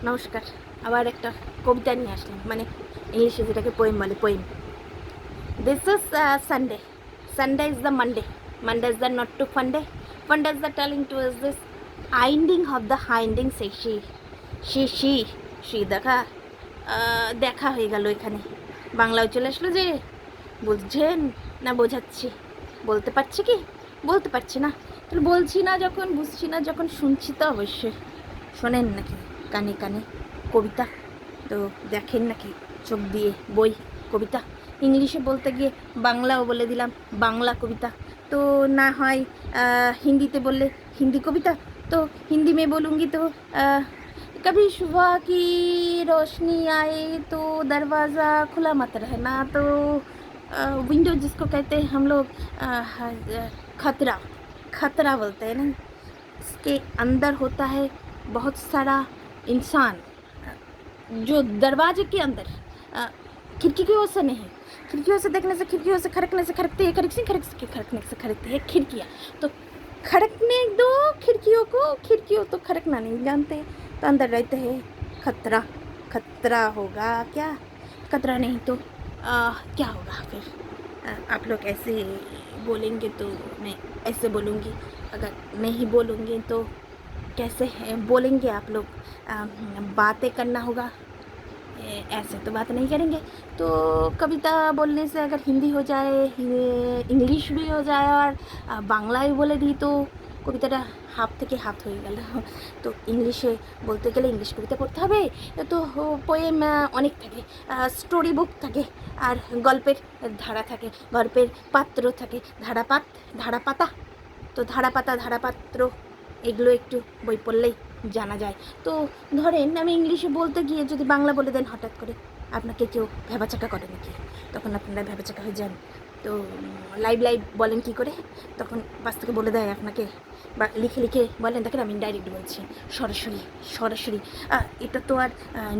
নমস্কার। আবার একটা কবিতা নিয়ে আসলাম, মানে ইংলিশে যেটাকে পোয়েম বলে, poem. This is Sunday, Sunday is the Monday, Monday is the not to funday, funday is the telling to is this ending of the হাইন্ডিং সে শি দেখা দেখা হয়ে গেল এখানে। বাংলায় চলে আসলো যে, বুঝছেন না বোঝাচ্ছি? বলতে পারছি কি? বলতে পারছি না। তাহলে বলছি না যখন, বুঝছি না যখন, শুনছি তো অবশ্যই। শোনেন নাকি কানে কানে কবিতা? তো দেখেন নাকি চোখ দিয়ে বই কবিতা? ইংলিশে বলতে গিয়ে বাংলাও বলে দিলাম, বাংলা কবিতা। তো না হয় হিন্দিতে বললে হিন্দি কবিতা। তো हिंदी में बोलूँगी तो कभी सुबह की रोशनी आए तो दरवाज़ा खुला मत रहना, तो विंडो जिसको कहते हैं हम लोग खतरा, खतरा बोलते हैं ना, इसके अंदर होता है बहुत सारा इंसान, जो दरवाजे के अंदर खिड़कियों से नहीं, खिड़कियों से देखने से, खिड़कियों से खड़कने से खड़कते हैं, खड़कने से खड़कते हैं खिड़कियाँ। तो खड़कने दो खिड़कियों को, खिड़कियों तो खड़कना नहीं जानते, तो अंदर रहते हैं खतरा। खतरा होगा क्या? खतरा नहीं तो क्या होगा फिर? आप लोग ऐसे बोलेंगे तो मैं ऐसे बोलूँगी, अगर नहीं बोलूँगी तो कैसे बोलेंगे आप लोग? बातें करना होगा, ऐसे तो बात नहीं करेंगे। तो कविता बोलने से अगर हिंदी हो जाए, इंग्लिश भी हो जाए और बांग्ला भी बोले दी, तो কবিতাটা হাফ থেকে হাত হয়ে গেল। তো ইংলিশে বলতে গেলে ইংলিশ কবিতা পড়তে হবে। তো পোয়েম অনেক থাকে, স্টোরি বুক থাকে, আর গল্পের ধারা থাকে, গল্পের পাত্র থাকে, ধারাপাতা। তো ধারাপাত্র এগুলো একটু বই পড়লেই জানা যায়। তো ধরেন আমি ইংলিশে বলতে গিয়ে যদি বাংলা বলে দেন হঠাৎ করে, আপনাকে কেউ ভ্যাবাচাকা করে নাকি? তখন আপনারা ভ্যাবাচাকা হয়ে যান। তো লাইভ বলেন কি করে? তখন পাশ থেকে বলে দেয় আপনাকে, বা লিখে বলেন, দেখেন আমি ইনডাইরেক্ট বলছি, সরাসরি এটা তো আর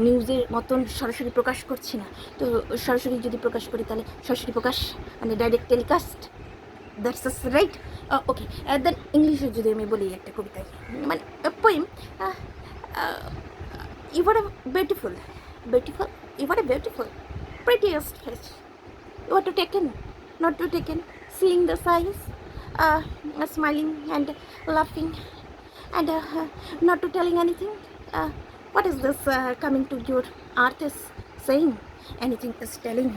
নিউজের মতন সরাসরি প্রকাশ করছি না। তো সরাসরি যদি প্রকাশ করি তাহলে সরাসরি প্রকাশ মানে direct telecast, that's is right. Okay, then ইংলিশে যদি আমি বলি একটা কবিতায়, মানে poem, you are beautiful, you are beautiful, prettiest fish. You are to taken, not to taken, seeing the size, smiling and laughing, and not to telling anything. What is this coming to your earth is saying? Anything is telling,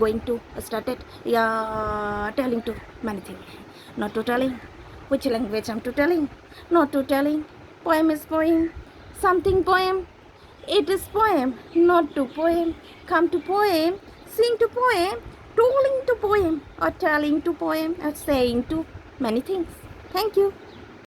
going to started, yeah, telling to many things. Not to telling, which language I'm to telling, not to telling. Poem is poem, something poem. It is poem, not to poem. Come to poem, sing to poem, tolling to poem, or telling to poem, or saying to many things. Thank you.